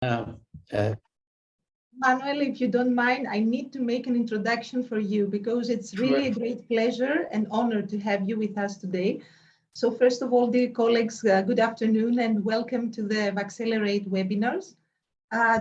Manoel, if you don't mind, I need to make an introduction for you because it's really a great pleasure and honor to have you with us today. So first of all, dear colleagues, good afternoon and welcome to the VACCELERATE webinars.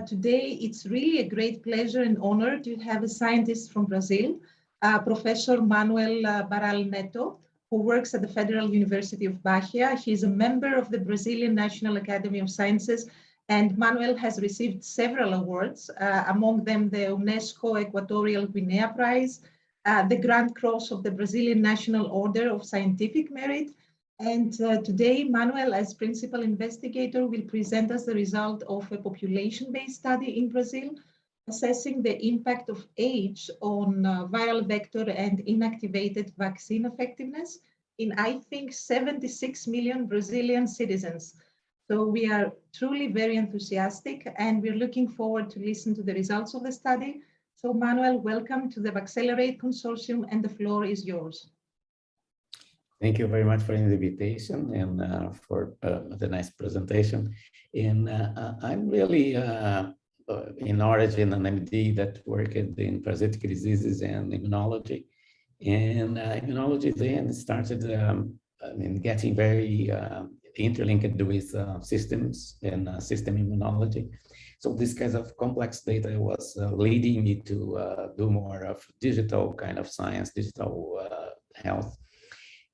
Today, it's really a great pleasure and honor to have a scientist from Brazil, Professor Manoel Barral-Netto, who works at the Federal University of Bahia. He is a member of the Brazilian National Academy of Sciences, and Manoel has received several awards, among them the UNESCO Equatorial Guinea Prize, the Grand Cross of the Brazilian National Order of Scientific Merit. And today, Manoel, as principal investigator, will present us the result of a population-based study in Brazil, assessing the impact of age on viral vector and inactivated vaccine effectiveness in, I think, 76 million Brazilian citizens. So we are truly very enthusiastic and we're looking forward to listen to the results of the study. So Manoel, welcome to the VACCELERATE Consortium and the floor is yours. Thank you very much for the invitation and for the nice presentation. And I'm really in origin an MD that worked in parasitic diseases and immunology. And immunology then started getting very interlinked with systems and system immunology. So this kind of complex data was leading me to do more of digital kind of science, digital health.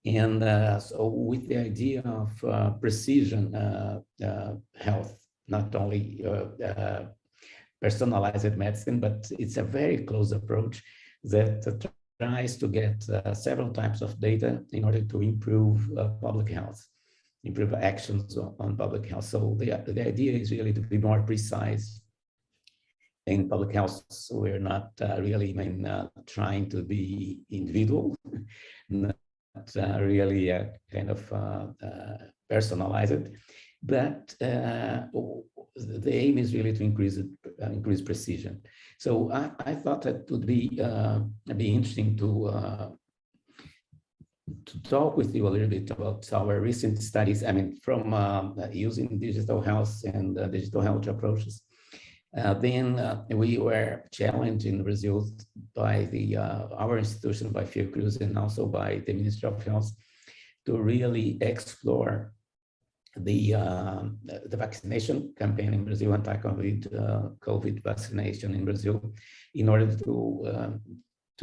And so with the idea of precision health, not only personalized medicine, but it's a very close approach that tries to get several types of data in order to improve public health, improve actions on public health. So the idea is really to be more precise in public health. So we're not really trying to be individual, not really kind of personalized, but the aim is really to increase precision. So I thought that would be interesting to talk with you a little bit about our recent studies. I mean, from using digital health and digital health approaches. Then we were challenged in Brazil by our institution, by Fiocruz, and also by the Ministry of Health, to really explore the vaccination campaign in Brazil, anti-COVID vaccination in Brazil, in order to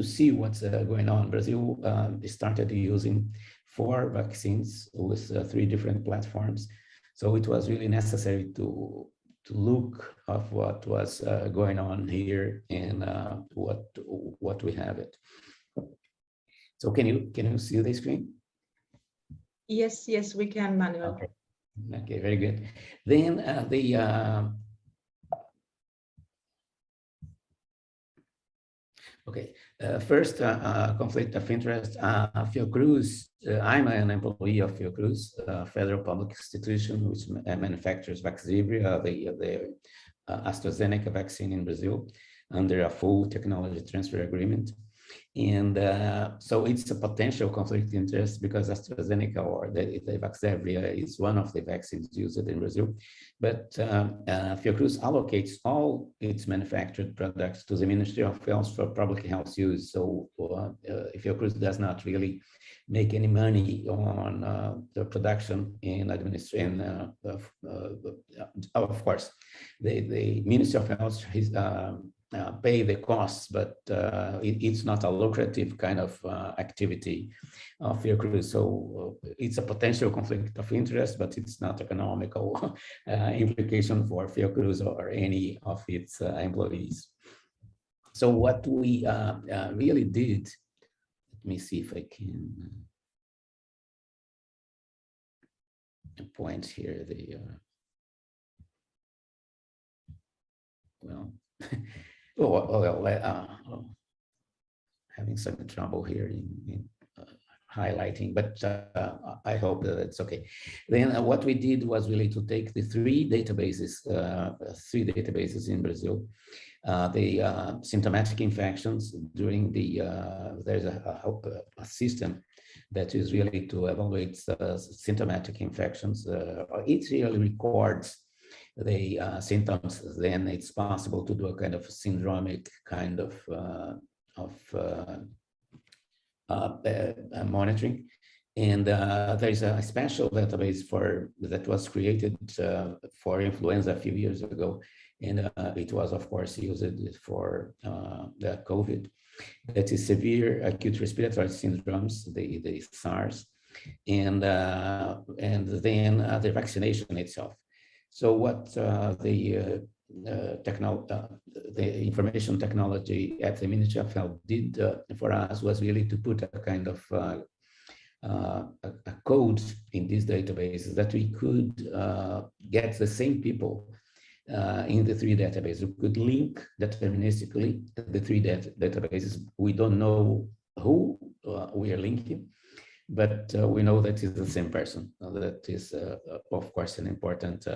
see what's going on. Brazil started using 4 vaccines with 3 different platforms, so it was really necessary to look of what was going on here and what we have it. So can you see the screen? Yes, we can, Manoel. Okay, very good. Then first conflict of interest. Fiocruz, I'm an employee of Fiocruz, a federal public institution which manufactures Vaxzevria, the AstraZeneca vaccine in Brazil, under a full technology transfer agreement. And so it's a potential conflict of interest because AstraZeneca, or the Vaxzevria, is one of the vaccines used in Brazil. But Fiocruz allocates all its manufactured products to the Ministry of Health for public health use. So Fiocruz does not really make any money on the production and administration. Of course, the Ministry of Health is pay the costs, but it's not a lucrative kind of activity of Fiocruz. So it's a potential conflict of interest, but it's not economical implication for Fiocruz or any of its employees. So what we really did, let me see if I can point here having some trouble here in highlighting, but I hope that it's okay. Then what we did was really to take the 3 databases in Brazil, the symptomatic infections during there's a system that is really to evaluate symptomatic infections. It really records the symptoms, then it's possible to do a kind of syndromic kind of monitoring. And there is a special database that was created for influenza a few years ago. And it was, of course, used for the COVID. That is severe acute respiratory syndromes, the SARS, and then the vaccination itself. So what the information technology at the Ministry of Health did for us was really to put a kind of a code in this database that we could get the same people in the three databases. We could link deterministically the three databases. We don't know who we are linking, but we know that it's the same person. That is, of course, an important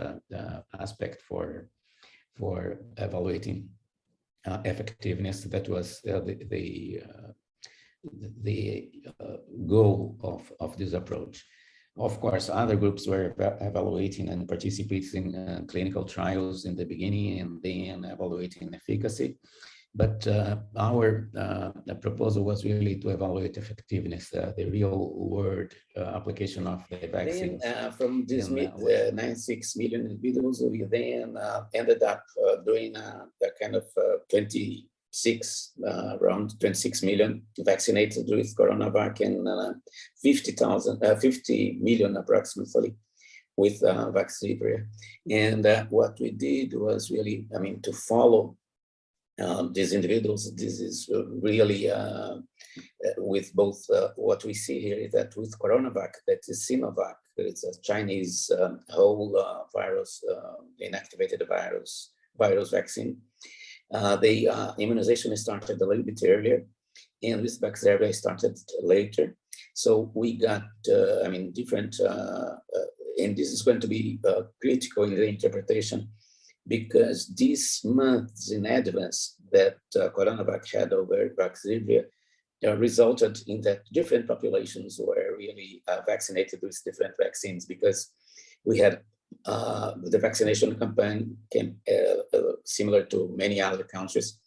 aspect for evaluating effectiveness. That was the goal of this approach. Of course, other groups were evaluating and participating in clinical trials in the beginning and then evaluating efficacy. But our proposal was really to evaluate effectiveness, the real world application of the vaccine. From these 96 million individuals, we then ended up doing a kind of around 26 million vaccinated with CoronaVac and 50 million approximately with Vaxzevria. And what we did was really, to follow these individuals. This is really with both what we see here is that with CoronaVac, that is Sinovac, it's a Chinese whole virus, inactivated virus vaccine. The immunization started a little bit earlier, and with Vaxzevria started later. So we got, different, and this is going to be critical in the interpretation, because these months in advance that CoronaVac had over Vaxzevria resulted in that different populations were really vaccinated with different vaccines, because we had the vaccination campaign came similar to many other countries,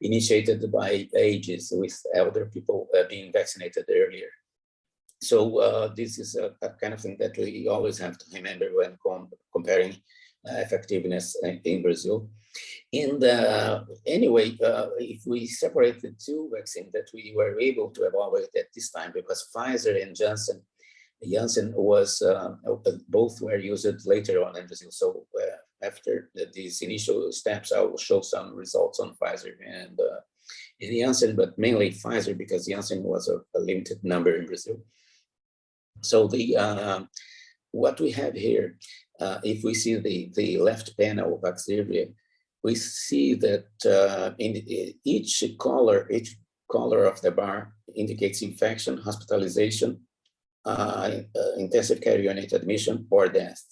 initiated by ages, with elder people being vaccinated earlier. So this is a kind of thing that we always have to remember when comparing effectiveness in Brazil. And anyway, if we separate the two vaccines that we were able to evaluate at this time, because Pfizer and Janssen was, both were used later on in Brazil. So after these initial steps, I will show some results on Pfizer and Janssen, but mainly Pfizer, because Janssen was a limited number in Brazil. So what we have here, if we see the left panel of Vaxzevria, we see that in each color of the bar indicates infection, hospitalization, intensive care unit admission, or death.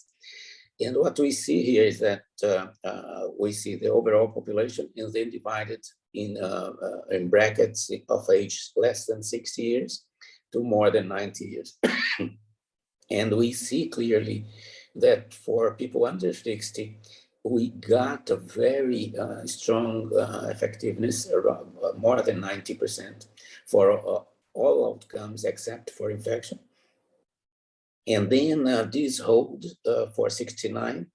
And what we see here is that we see the overall population and then divided in brackets of age less than 60 years to more than 90 years. And we see clearly that for people under 60, we got a very strong effectiveness, around more than 90% for all outcomes except for infection. And then this hold for 69,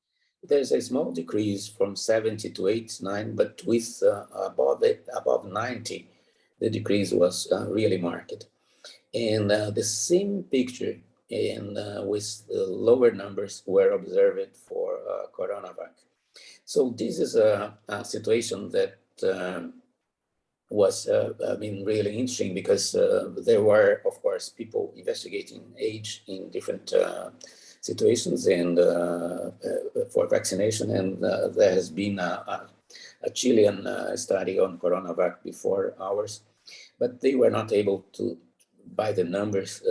there's a small decrease from 70 to 89, but with above 90, the decrease was really marked. And the same picture with the lower numbers were observed for CoronaVac. So this is a situation that was really interesting, because there were, of course, people investigating age in different situations and for vaccination. And there has been a Chilean study on CoronaVac before ours, but they were not able to, by the numbers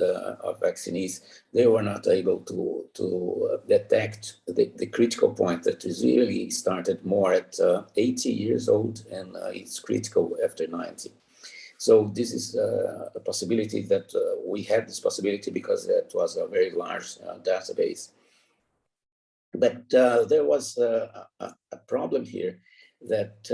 of vaccinees, they were not able to detect the critical point that is really started more at 80 years old, and it's critical after 90. So this is a possibility that we had this possibility because it was a very large database. But there was a problem here that,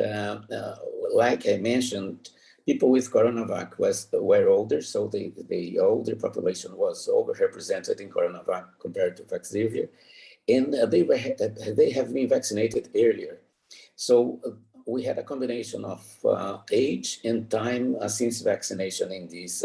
like I mentioned, people with CoronaVac were older, so the older population was overrepresented in CoronaVac compared to Vaxzevria, and they have been vaccinated earlier. So we had a combination of age and time since vaccination in this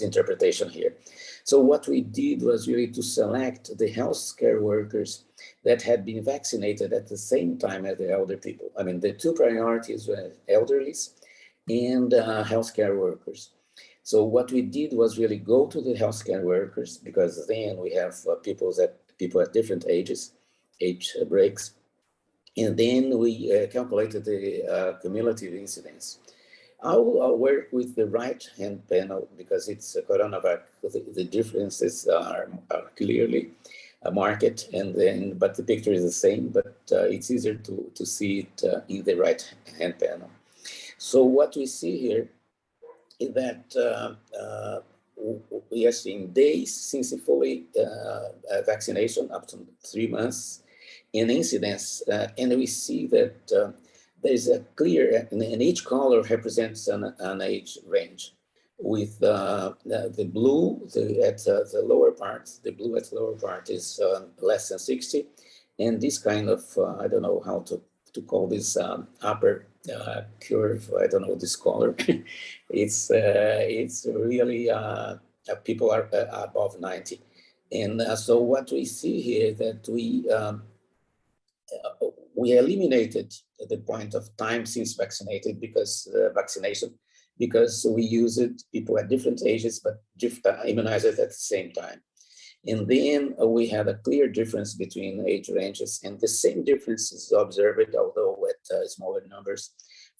interpretation here. So what we did was really to select the healthcare workers that had been vaccinated at the same time as the elder people. I mean, the two priorities were elderlies and healthcare workers. So what we did was really go to the healthcare workers, because then we have people at different ages, age breaks. And then we calculated the cumulative incidence. I'll work with the right-hand panel because it's a CoronaVac. The differences are clearly marked, but the picture is the same, but it's easier to see it in the right-hand panel. So what we see here is that we are seeing days since the fully vaccination, up to 3 months, in incidence, and we see that there's a clear, and each color represents an age range, with the blue at the lower part. The blue at the lower part is less than 60, and this kind of I don't know how to call this upper curve. I don't know this color. It's really people are above 90, and so what we see here that we eliminated the point of time since vaccinated vaccination, because we used people at different ages, but immunized at the same time. And then we had a clear difference between age ranges, and the same difference is observed, although at smaller numbers,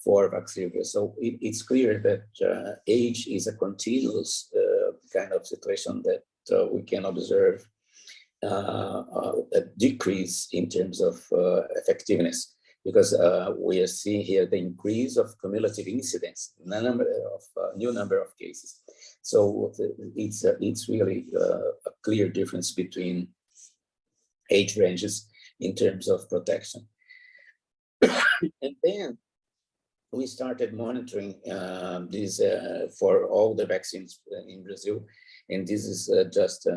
for Vaxzevria. So it's clear that age is a continuous kind of situation that we can observe a decrease in terms of effectiveness, because we are seeing here the increase of cumulative incidence, new number of cases. So it's really a clear difference between age ranges in terms of protection. And then we started monitoring these for all the vaccines in Brazil, and this is just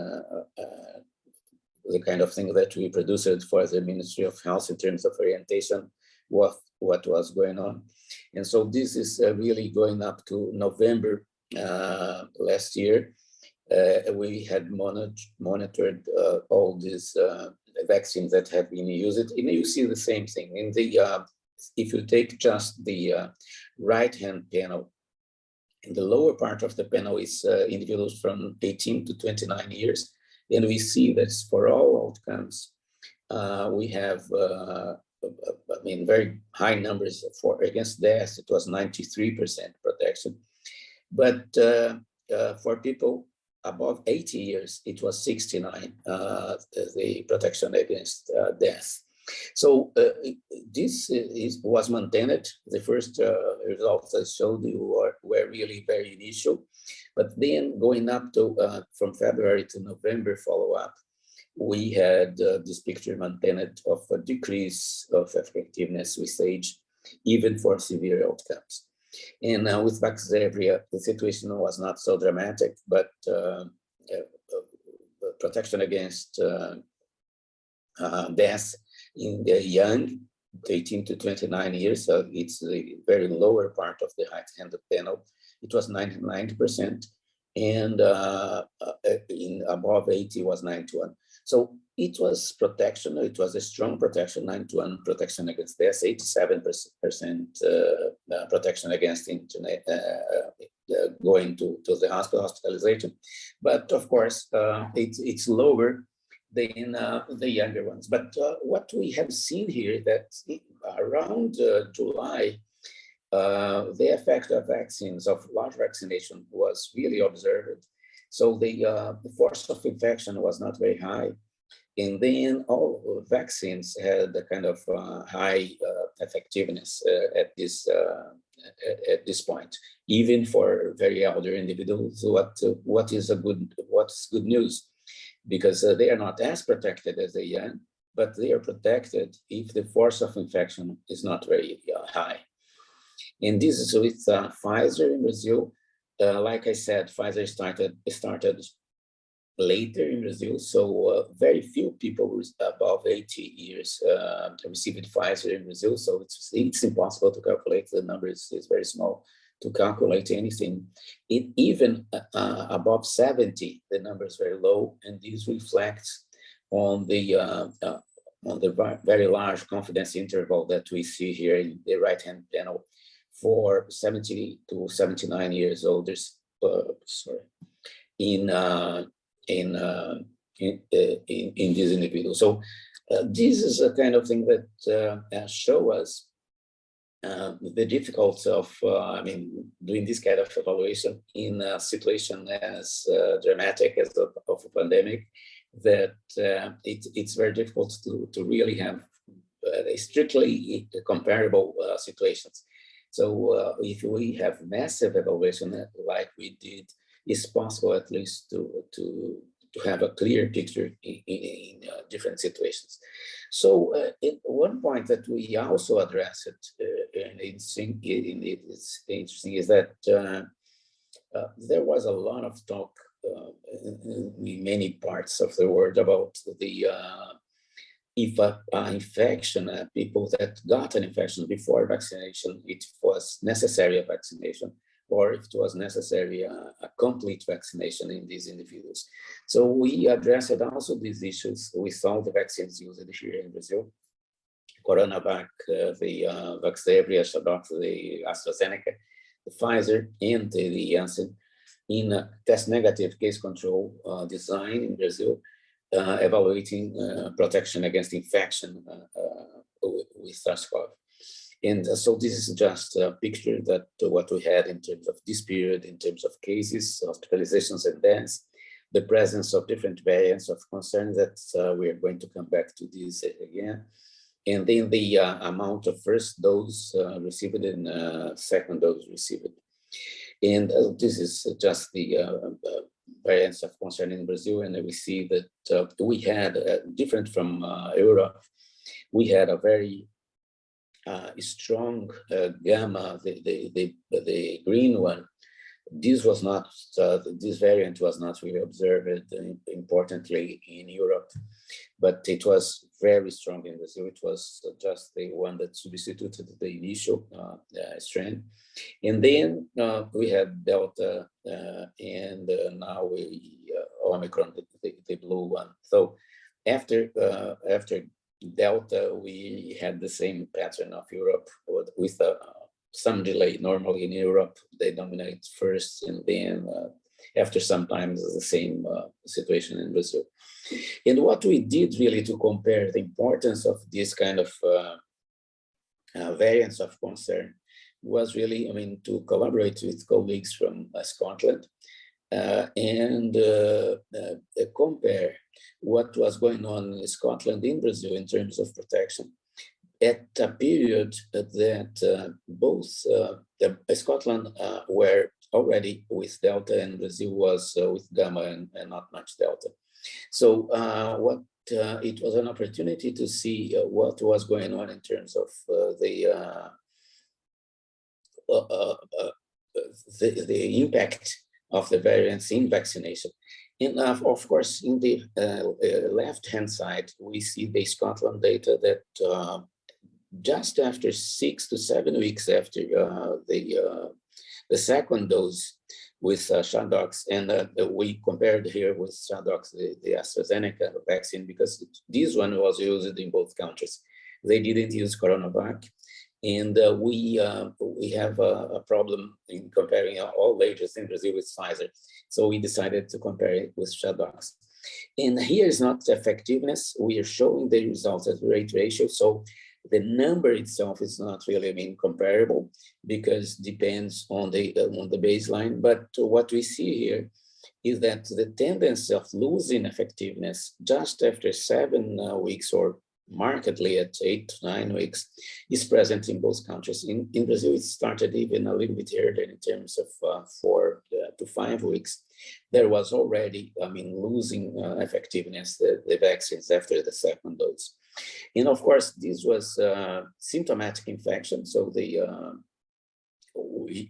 the kind of thing that we produced for the Ministry of Health in terms of orientation, what was going on. And so this is really going up to November last year. We had monitored all these vaccines that have been used, and you see the same thing. In the if you take just the right-hand panel, in the lower part of the panel is individuals from 18 to 29 years. And we see that for all outcomes, we have, very high numbers against death. It was 93% protection. But for people above 80 years, it was 69, the protection against death. So this was maintained. The first results I showed you were really very initial. But then going up to from February to November follow-up, we had this picture maintained of a decrease of effectiveness with age, even for severe outcomes. And with Vaxzevria, the situation was not so dramatic, but protection against death in the young, 18 to 29 years, so it's the very lower part of the right-hand panel. It was 99%, and in above 80 was 91. So it was protection. It was a strong protection, 91 protection against death, 87% protection against going to the hospitalization. But of course, it's lower than the younger ones. But what we have seen here that around July, the effect of vaccines, of large vaccination, was really observed. So the force of infection was not very high. And then all vaccines had a kind of high effectiveness at this point, even for very elder individuals. What's good news? because they are not as protected as the young, but they are protected if the force of infection is not very high. And this is with Pfizer in Brazil. Like I said, Pfizer started later in Brazil, so very few people above 80 years received Pfizer in Brazil, so it's impossible to calculate. The number is very small to calculate anything. Even above 70, the number is very low, and this reflects on the very large confidence interval that we see here in the right-hand panel for 70 to 79 years old. In these individuals. So this is a kind of thing that show us the difficulty of, doing this kind of evaluation in a situation as dramatic as of a pandemic, that it's very difficult to really have strictly comparable situations. So if we have massive evaluation like we did, it's possible at least to have a clear picture in different situations. So one point that we also addressed, and it's interesting, is that there was a lot of talk in many parts of the world about the if an infection, people that got an infection before vaccination, it was necessary a vaccination, or if it was necessary a complete vaccination in these individuals. So we addressed also these issues with all the vaccines used here in Brazil: CoronaVac, the Vaxzevria, the AstraZeneca, the Pfizer, and the Janssen, in a test negative case control design in Brazil, evaluating protection against infection with SARS-CoV. And so this is just a picture that what we had in terms of this period, in terms of cases, hospitalizations, and deaths, the presence of different variants of concern that we are going to come back to this again. And then the amount of first dose received and second dose received. And this is just the variants of concern in Brazil. And we see that we had, different from Europe, we had a very strong gamma, the green one. This was not, this variant was not really observed importantly in Europe, but it was very strong in Brazil. It was just the one that substituted the initial strain. And then we had Delta, and now we Omicron, the blue one. So after Delta, we had the same pattern of Europe with some delay. Normally in Europe, they dominate first, and then after some time, it's the same situation in Brazil. And what we did really to compare the importance of this kind of variants of concern was really, to collaborate with colleagues from Scotland and compare what was going on in Scotland in Brazil in terms of protection at a period that both Scotland were already with Delta, and Brazil was with Gamma and not much Delta. So it was an opportunity to see what was going on in terms of the impact of the variants in vaccination. And of course, in the left-hand side, we see the Scotland data that just after 6 to 7 weeks after the second dose with Shadox, and we compared here with Shadox the AstraZeneca vaccine, because this one was used in both countries. They didn't use CoronaVac, and we have a problem in comparing all ages in Brazil with Pfizer. So we decided to compare it with Shadox. And here is not effectiveness. We are showing the results as rate ratio. So the number itself is not really comparable, because depends on the baseline. But what we see here is that the tendency of losing effectiveness just after 7 weeks or markedly at 8 to 9 weeks is present in both countries. In Brazil, it started even a little bit earlier in terms of 4 to 5 weeks. There was already, losing effectiveness, the vaccines after the second dose. And of course, this was symptomatic infection. So we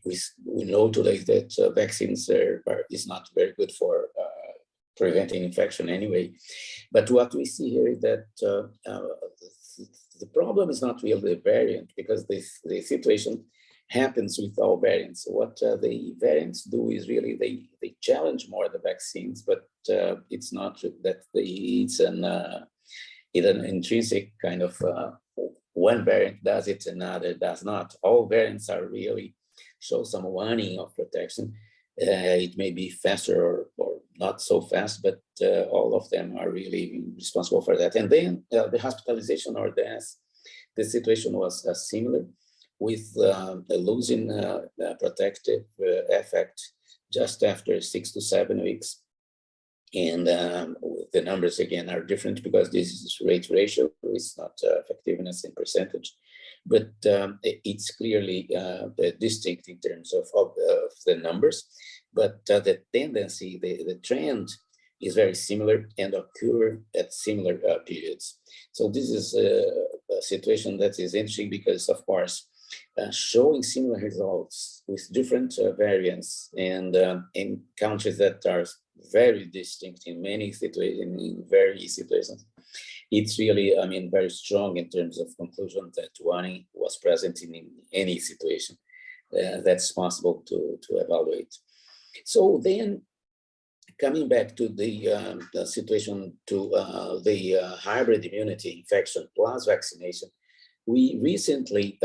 know today that vaccines is not very good for preventing infection anyway. But what we see here is that the problem is not really the variant, because the situation happens with all variants. What the variants do is really they challenge more the vaccines, but it's not that it's an intrinsic kind of one variant does it, another does not. All variants are really show some waning of protection. It may be faster or not so fast, but all of them are really responsible for that. And then the hospitalization or death, the situation was similar, with losing protective effect just after 6 to 7 weeks. And the numbers again are different because this is rate ratio, it's not effectiveness in percentage, but it's clearly distinct in terms of the numbers. But the tendency, the trend is very similar and occur at similar periods. So this is a situation that is interesting because, of course, showing similar results with different variants and in countries that are very distinct in many situations, in various situations, it's really, very strong in terms of conclusion that one was present in any situation that's possible to evaluate. So then, coming back to the situation to the hybrid immunity infection plus vaccination, we recently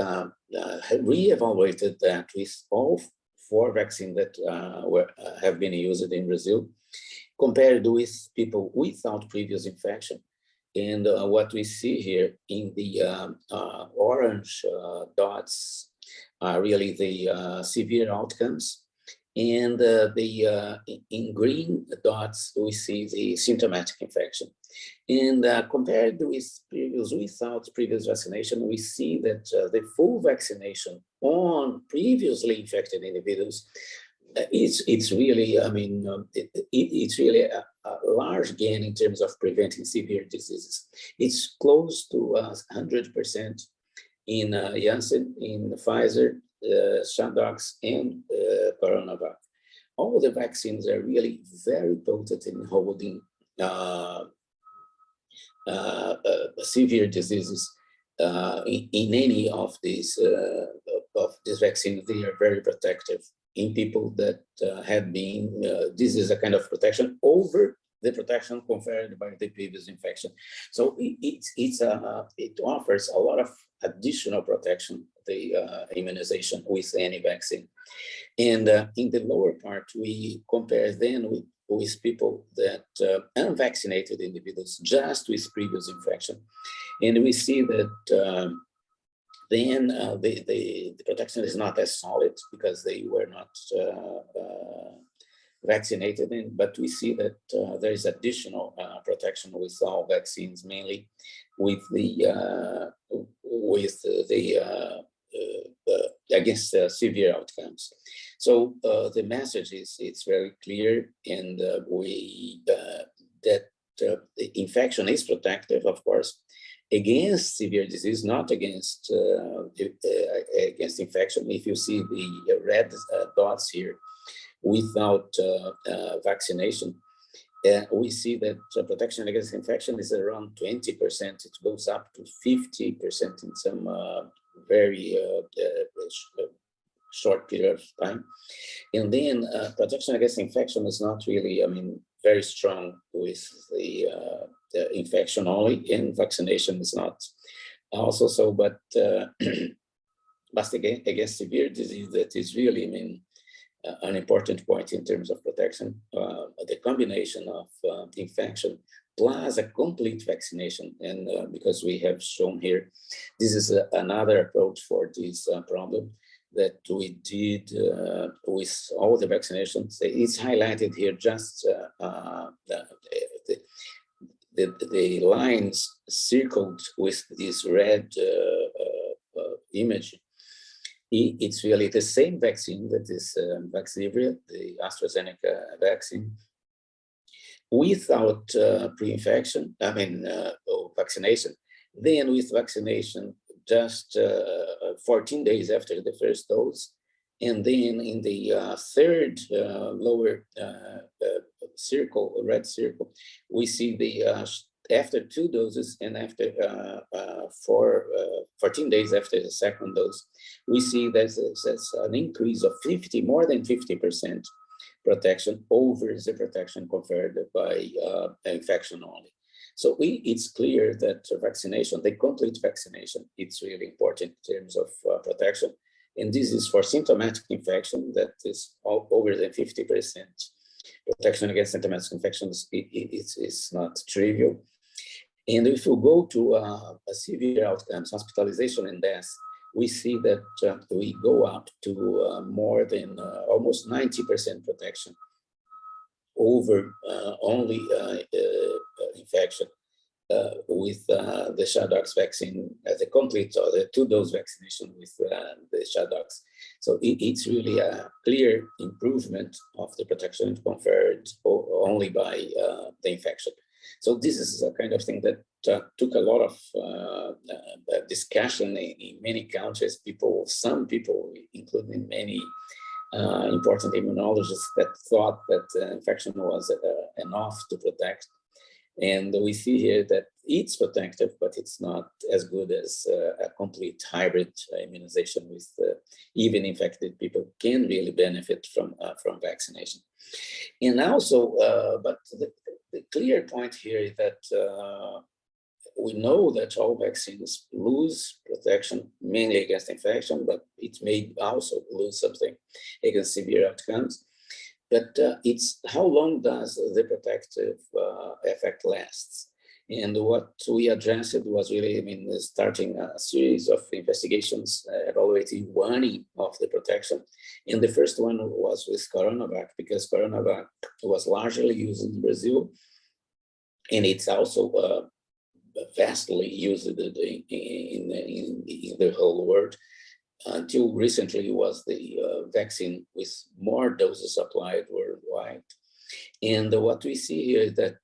re-evaluated that with all 4 vaccines that have been used in Brazil, compared with people without previous infection. And what we see here in the orange dots are really the severe outcomes. And in green dots, we see the symptomatic infection. And compared with without previous vaccination, we see that the full vaccination on previously infected individuals, it's really, it's really a large gain in terms of preventing severe diseases. It's close to 100% in Janssen, in Pfizer, Shandox, and CoronaVac. All the vaccines are really very potent in holding severe diseases. In any of these vaccines, they are very protective in people that had been, this is a kind of protection over the protection conferred by the previous infection. So it offers a lot of additional protection, the immunization with any vaccine. And in the lower part, we compare then with people that unvaccinated individuals just with previous infection. And we see that then the protection is not as solid because they were not vaccinated in, but we see that there is additional protection with all vaccines, mainly with the against severe outcomes. So the message is it's very clear, and that the infection is protective, of course, against severe disease, not against against infection. If you see the red dots here, without vaccination, we see that protection against infection is around 20%. It goes up to 50% in some very short period of time. And then protection against infection is not really, very strong with the infection only, and vaccination is not also so, but against severe disease, that is really, an important point in terms of protection. The combination of infection plus a complete vaccination, and because we have shown here, this is another approach for this problem that we did with all the vaccinations. It's highlighted here just the lines circled with this red image, it's really the same vaccine that is Vaxzevria, the AstraZeneca vaccine, without pre-infection, vaccination. Then with vaccination, just 14 days after the first dose. And then in the third lower circle, red circle, we see the after 2 doses and after 14 days after the second dose, we see there's an increase of more than 50% protection over the protection conferred by infection only. So it's clear that vaccination, the complete vaccination, it's really important in terms of protection. And this is for symptomatic infection that is over than 50%. Protection against symptomatic infections it's not trivial. And if you go to severe outcomes, hospitalization and death, we see that we go up to more than almost 90% protection over only infection with the Shadox vaccine as a complete or the 2-dose vaccination with the Shadox. So it's really a clear improvement of the protection conferred only by the infection. So this is a kind of thing that took a lot of discussion in many countries. Some people, including many important immunologists, that thought that infection was enough to protect. And we see here that it's protective, but it's not as good as a complete hybrid immunization with even infected people can really benefit from vaccination. And also, but the clear point here is that we know that all vaccines lose protection mainly against infection, but it may also lose something against severe outcomes. But it's how long does the protective effect last? And what we addressed was really, starting a series of investigations evaluating one of the protection. And the first one was with CoronaVac, because CoronaVac was largely used in Brazil. And it's also vastly used in the whole world. Until recently was the vaccine with more doses applied worldwide. And what we see here is that,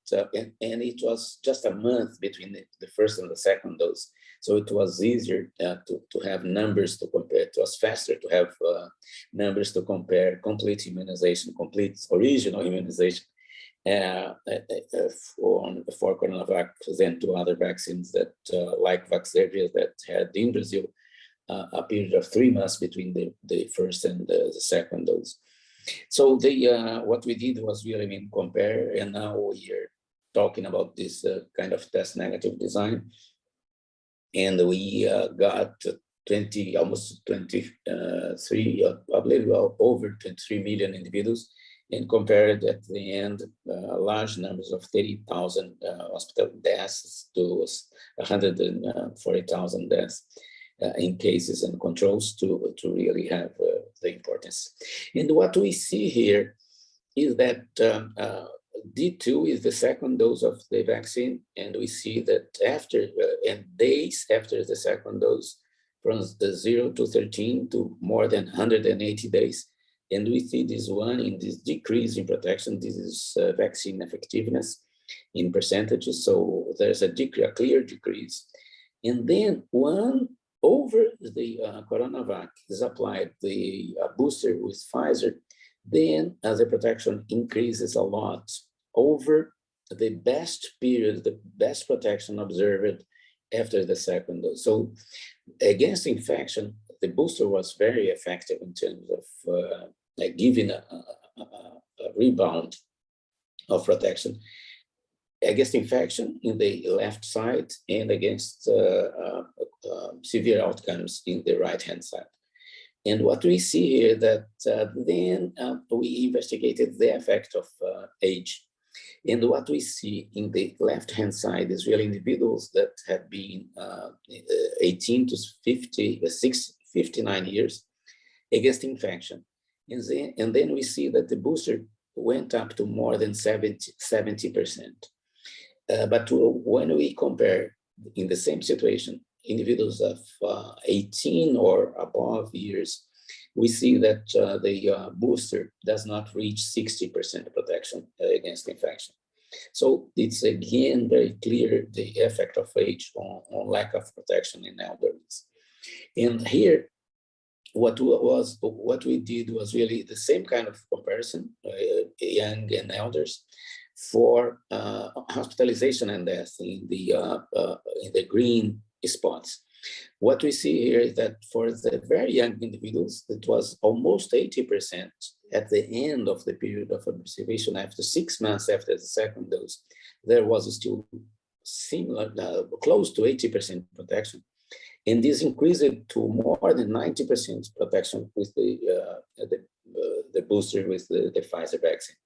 and it was just a month between the first and the second dose. So it was easier to have numbers to compare. It was faster to have numbers to compare complete immunization, complete original immunization for CoronaVac than to other vaccines that, like Vaxzevria, that had in Brazil a period of 3 months between the first and the second dose. So what we did was really compare, and now we're talking about this kind of test negative design. And we got almost 23, I believe over 23 million individuals, and compared at the end large numbers of 30,000 hospital deaths to 140,000 deaths. In cases and controls to really have the importance. And what we see here is that D2 is the second dose of the vaccine, and we see that after and days after the second dose, from the 0 to 13 to more than 180 days, and we see this one in this decrease in protection. This is vaccine effectiveness in percentages. So there's a clear decrease, and then over the CoronaVac is applied the booster with Pfizer, then the protection increases a lot over the best period, the best protection observed after the second dose. So against infection, the booster was very effective in terms of giving a rebound of protection against infection in the left side and against severe outcomes in the right-hand side. And what we see here that then we investigated the effect of age. And what we see in the left-hand side is really individuals that have been 18 to 59 years against infection. And then we see that the booster went up to more than 70%. But when we compare in the same situation, individuals of 18 or above years, we see that the booster does not reach 60% protection against infection. So it's again very clear the effect of age on lack of protection in elderly. And here, what we did was really the same kind of comparison, young and elders, for hospitalization and death in the green spots. What we see here is that for the very young individuals, it was almost 80% at the end of the period of observation. After 6 months after the second dose, there was still similar, close to 80% protection. And this increased to more than 90% protection with the booster with the Pfizer vaccine.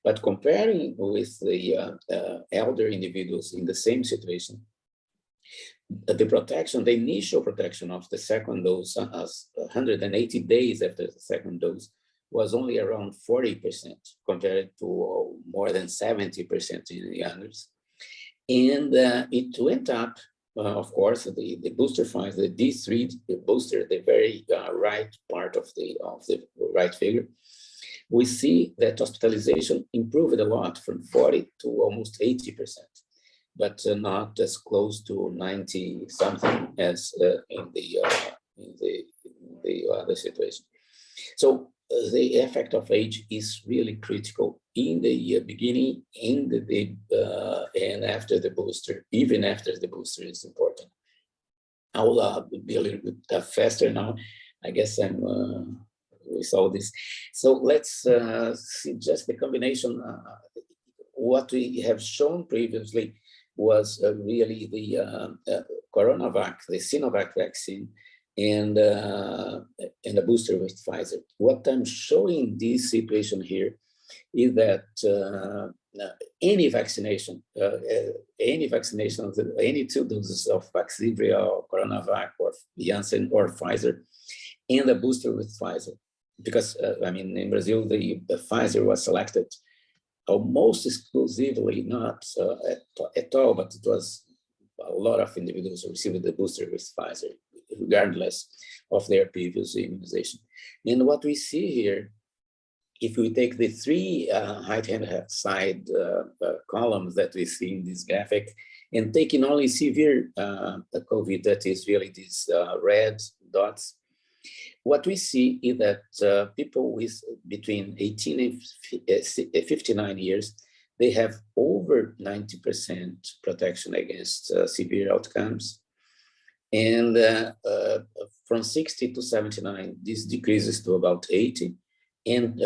But comparing with the elder individuals in the same situation, the protection, the initial protection of the second dose, 180 days after the second dose, was only around 40% compared to more than 70% in the others. And it went up, of course, the booster Pfizer, the D3 booster, the very right part of the right figure. We see that hospitalization improved a lot from 40 to almost 80%, but not as close to 90 something as in the other situation. So the effect of age is really critical in the beginning, and after the booster. Even after the booster is important. I will be a little bit faster now. I guess we saw this. So let's see just the combination. What we have shown previously was really the CoronaVac, the Sinovac vaccine, and a booster with Pfizer. What I'm showing this situation here is that any vaccination, any 2 doses of Vaxzevria or CoronaVac or Janssen or Pfizer, and a booster with Pfizer, because I mean in Brazil the Pfizer was selected almost exclusively, not at all, but it was a lot of individuals who received the booster with Pfizer, regardless of their previous immunization. And what we see here, if we take the 3 right-hand side columns that we see in this graphic, and taking only severe COVID, that is really these red dots, what we see is that people with between 18 and 59 years, they have over 90% protection against severe outcomes. And from 60 to 79, this decreases to about 80. And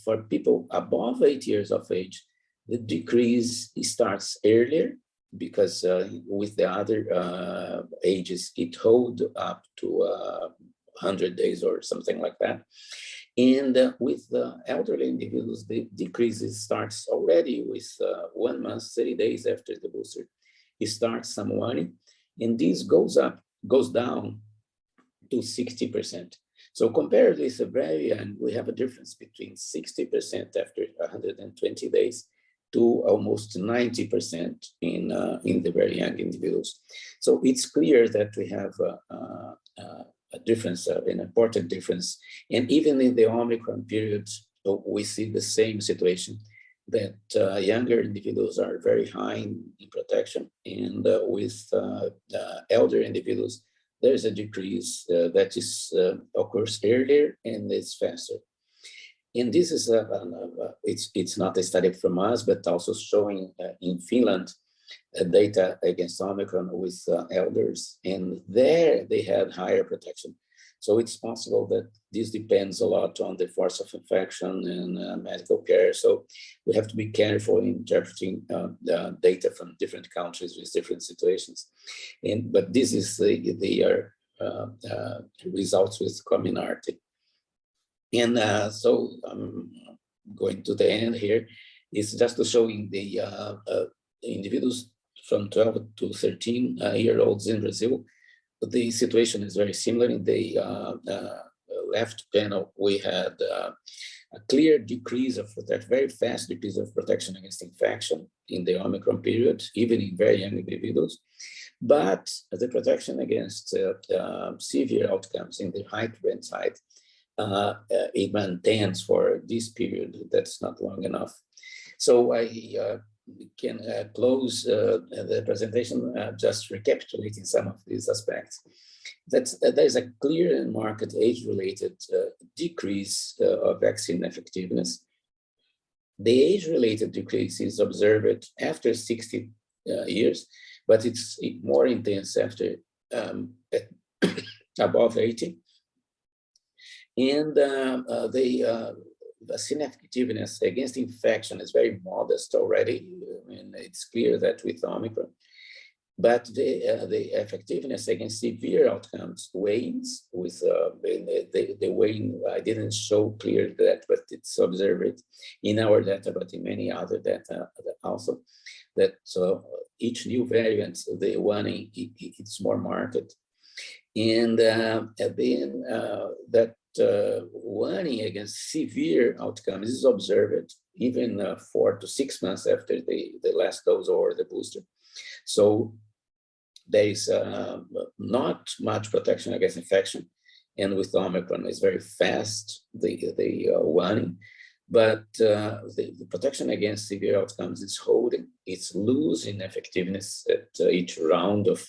for people above 8 years of age, the decrease starts earlier because with the other ages, it holds up to 100 days or something like that. And with the elderly individuals, the decrease starts already with 1 month, 30 days after the booster. It starts somewhat, and this goes down to 60%. So compared with the very young, we have a difference between 60% after 120 days to almost 90% in the very young individuals. So it's clear that we have a difference, an important difference. And even in the Omicron period, we see the same situation, that younger individuals are very high in protection, and with elder individuals, there's a decrease that is occurs earlier and it's faster. And this is it's not a study from us, but also showing in Finland data against Omicron with elders, and there they had higher protection. So it's possible that this depends a lot on the force of infection and medical care. So we have to be careful in interpreting the data from different countries with different situations. But this is the results with Comirnaty. And so I'm going to the end here. It's just to showing the individuals from 12 to 13-year-olds in Brazil. The situation is very similar. In the left panel, we had a clear decrease of that very fast decrease of protection against infection in the Omicron period, even in very young individuals. But the protection against severe outcomes in the high-trend side, it maintains for this period. That's not long enough. So I can close the presentation just recapitulating some of these aspects. There's a clear and marked age-related decrease of vaccine effectiveness. The age-related decrease is observed after 60 years, but it's more intense after above 80. And the vaccine effectiveness against infection is very modest already. I mean, it's clear that with Omicron. But the effectiveness against severe outcomes wanes with the wane. I didn't show clear that, but it's observed in our data, but in many other data also, that each new variant, the waning, it's more marked. And then that waning against severe outcomes is observed even 4 to 6 months after the last dose or the booster. So there is not much protection against infection, and with Omicron it's very fast, the waning, but the protection against severe outcomes is holding. It's losing effectiveness at each round of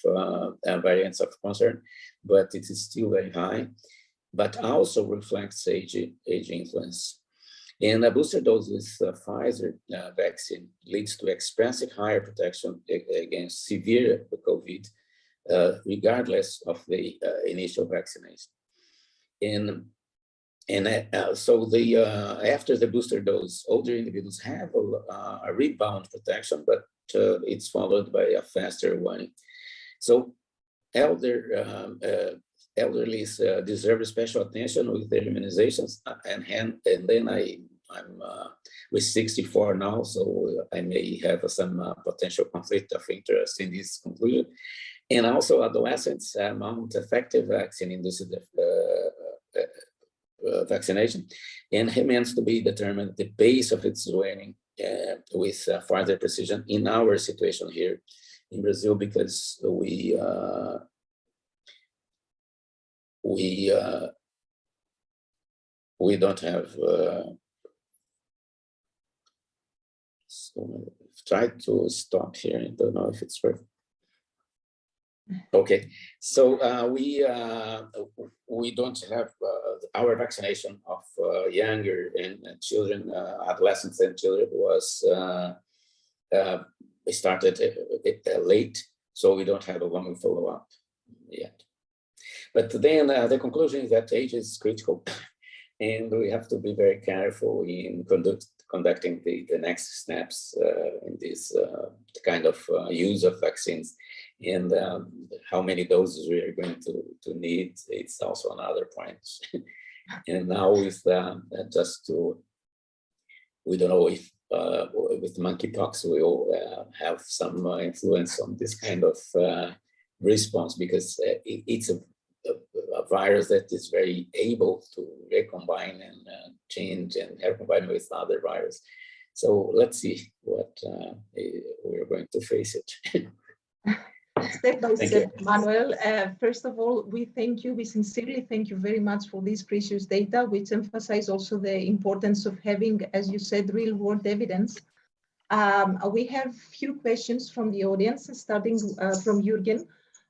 variants of concern, but it is still very high, but also reflects age influence. And a booster dose with Pfizer vaccine leads to expressive higher protection against severe COVID, regardless of the initial vaccination. So after the booster dose, older individuals have a rebound protection, but it's followed by a faster waning. So elderly deserve special attention with their immunizations, and then I'm with 64 now, so I may have some potential conflict of interest in this conclusion. And also adolescents mount effective vaccine-induced vaccination, and remains to be determined the pace of its waning with further precision in our situation here in Brazil, because we don't have. So try to stop here. I don't know if it's working. Okay, so we don't have our vaccination of younger and children, adolescents and children was started late, so we don't have a long follow-up yet. But then the conclusion is that age is critical, and we have to be very careful in conducting the next steps in this kind of use of vaccines. And how many doses we are going to need, it's also another point. And now with we don't know if with monkeypox we will have some influence on this kind of response, because it's a virus that is very able to recombine and change and recombine with other viruses. So let's see what we're going to face it. Step by step, Manoel. First of all, we sincerely thank you very much for this precious data, which emphasize also the importance of having, as you said, real world evidence. We have few questions from the audience, starting from Jürgen.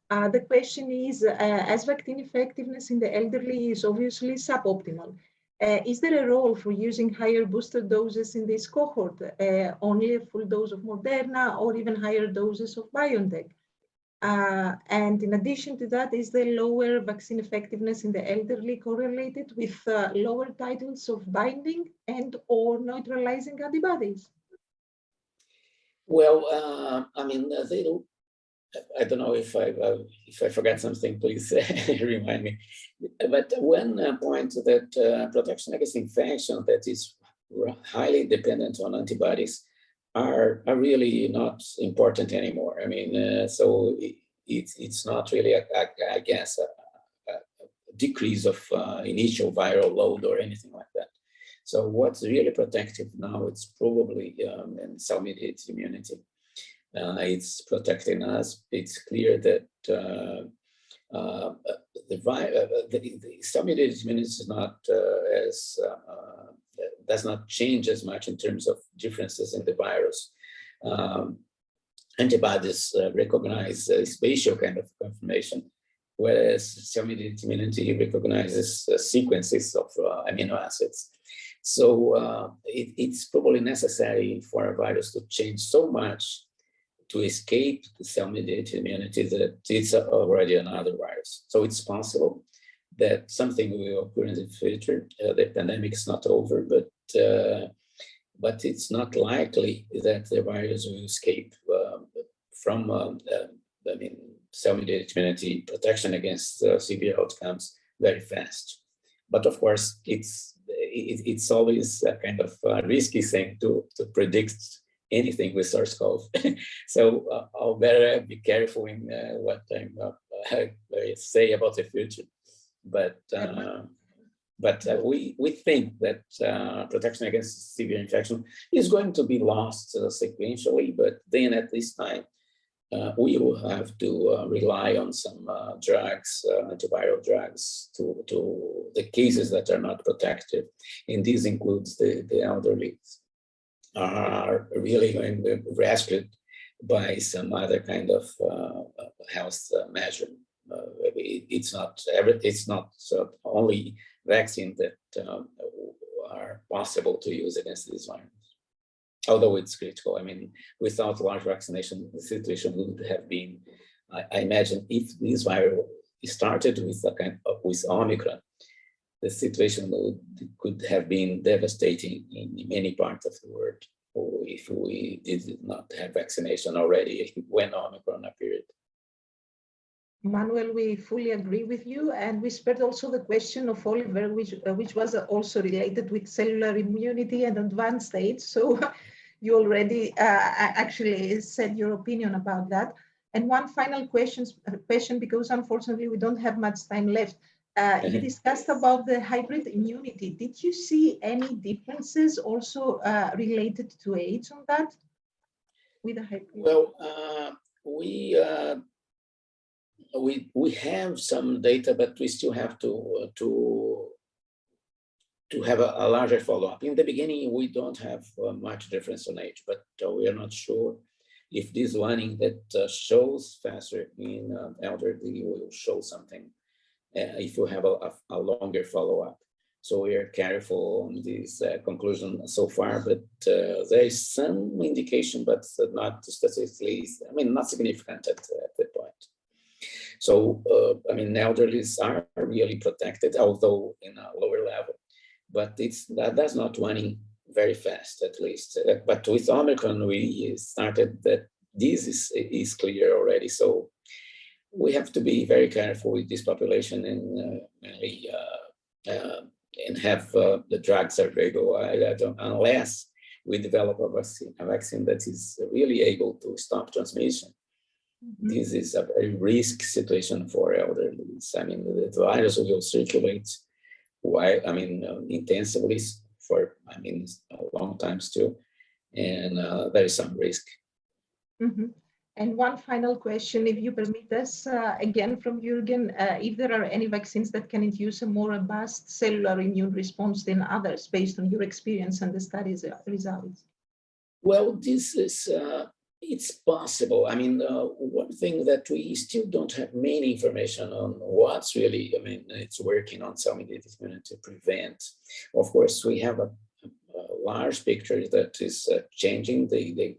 The question is, as vaccine effectiveness in the elderly is obviously suboptimal, is there a role for using higher booster doses in this cohort, only a full dose of Moderna or even higher doses of BioNTech? And in addition to that, is the lower vaccine effectiveness in the elderly correlated with lower titles of binding and or neutralizing antibodies? Well, I mean, I don't know if I forgot something, please remind me. But one point that protection against infection that is highly dependent on antibodies are really not important anymore. I mean, so it's not really, I guess, a decrease of initial viral load or anything like that. So what's really protective now, it's probably cell-mediated immunity. It's protecting us. It's clear that the cell-mediated immunity is not does not change as much in terms of differences in the virus. Antibodies recognize spatial kind of confirmation, whereas cell-mediated immunity recognizes sequences of amino acids. So it's probably necessary for a virus to change so much to escape the cell-mediated immunity that it's already another virus. So it's possible that something will occur in the future. The pandemic is not over, but it's not likely that the virus will escape from cell-mediated immunity protection against severe outcomes very fast. But of course, it's always a kind of risky thing to predict anything with SARS-CoV. So I'll better be careful in what I say about the future. But we think that protection against severe infection is going to be lost sequentially, but then at this time, we will have to rely on some drugs, antiviral drugs, to the cases that are not protective. And this includes the elderly are really going to be rescued by some other kind of health measure. It's not only vaccines that are possible to use against this virus. Although it's critical. I mean, without large vaccination, the situation would have been, I imagine, if this virus started with Omicron, the situation could have been devastating in many parts of the world, or if we did not have vaccination already when Omicron appeared. Manuel, we fully agree with you, and we spared also the question of Oliver, which was also related with cellular immunity and advanced stage. So you already actually said your opinion about that. And one final question, because unfortunately we don't have much time left. You discussed about the hybrid immunity. Did you see any differences also related to age on that with the hybrid? Well, we have some data, but we still have to have a larger follow-up. In the beginning, we don't have much difference on age, but we are not sure if this learning that shows faster in elderly will show something if you have a longer follow-up. So we are careful on this conclusion so far, but there is some indication, but not statistically, not significant at that point. So, elderly are really protected, although in a lower level, but that's not running very fast, at least. But with Omicron, we started that this is clear already. So we have to be very careful with this population and have the drugs available. Unless we develop a vaccine that is really able to stop transmission. This is a very risky situation for elderly. The virus will circulate intensively for a long time still, and there is some risk. And one final question, if you permit us, again from Jürgen, if there are any vaccines that can induce a more robust cellular immune response than others, based on your experience and the study's results? Well, this is. It's possible. One thing that we still don't have many information on what's really, it's working on cell-mediated immunity to prevent. Of course, we have a large picture that is changing the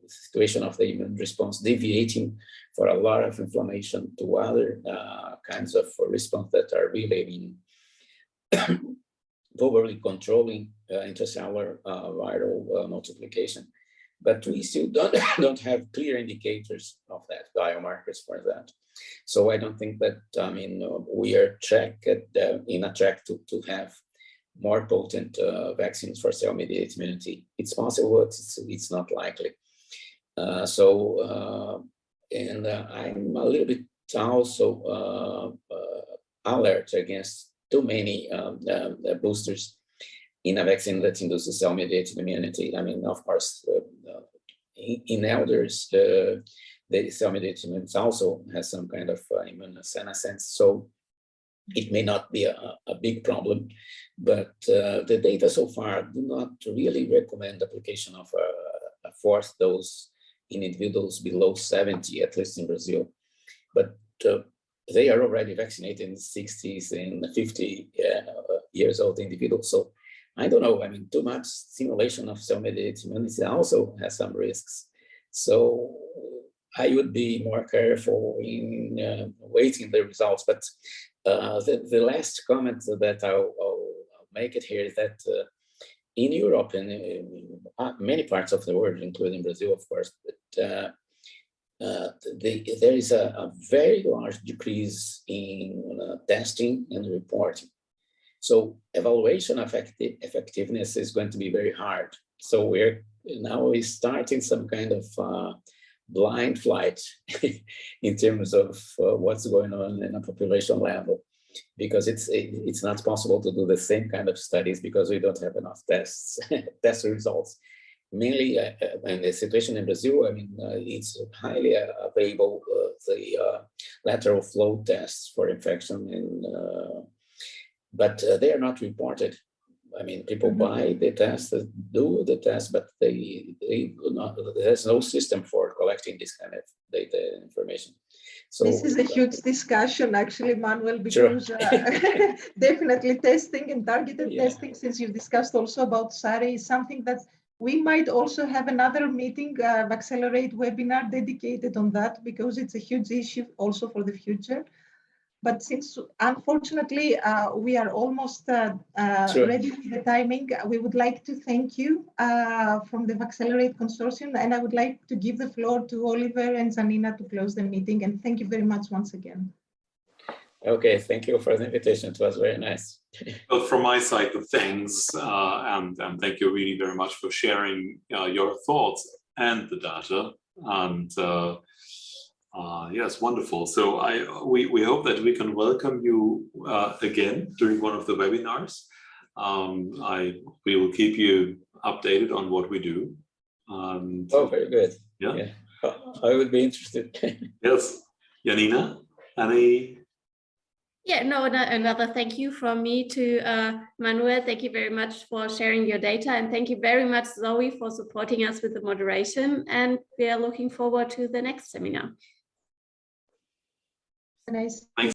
situation of the immune response, deviating for a lot of inflammation to other kinds of response that are really probably controlling intracellular viral multiplication. But we still don't have clear indicators of that, biomarkers for that. So I don't think that, we are in a track to have more potent vaccines for cell-mediated immunity. It's possible, but it's not likely. And I'm a little bit also alert against too many boosters in a vaccine that induces cell-mediated immunity. I mean, of course, in elders, the cell-mediated immunity also has some kind of immunosenescence, so it may not be a big problem, but the data so far do not really recommend application of a fourth dose in individuals below 70, at least in Brazil. But they are already vaccinated in 60s and 50 years old individuals. So I don't know, I mean, too much stimulation of cell-mediated immunity also has some risks. So I would be more careful in waiting the results. But the last comment that I'll make it here is that in Europe and in many parts of the world, including Brazil, of course, but there is a very large decrease in testing and reporting. So evaluation of effectiveness is going to be very hard. So we're now starting some kind of blind flight in terms of what's going on in a population level, because it's not possible to do the same kind of studies because we don't have enough tests, test results. Mainly in the situation in Brazil, I mean, it's highly available, the lateral flow tests for infection, but they are not reported. I mean, people buy the test, do the test, but they do not, there's no system for collecting this kind of data information. So this is a huge discussion, actually, Manuel, because sure. Definitely testing and targeted testing, since you discussed also about SARI, is something that we might also have another meeting, VACCELERATE webinar dedicated on that, because it's a huge issue also for the future. But since, unfortunately, we are almost ready with the timing, we would like to thank you from the VACCELERATE Consortium, and I would like to give the floor to Oliver and Zanina to close the meeting, and thank you very much once again. Okay, thank you for the invitation. It was very nice. Well, from my side, the thanks, and thank you really very much for sharing your thoughts and the data. And yes, wonderful. So we hope that we can welcome you again during one of the webinars. We will keep you updated on what we do. And, oh, very good. Yeah. I would be interested. Yes. Janina, any? Yeah, no, another thank you from me to Manoel. Thank you very much for sharing your data, and thank you very much, Zoe, for supporting us with the moderation. And we are looking forward to the next seminar. Nice. Thanks.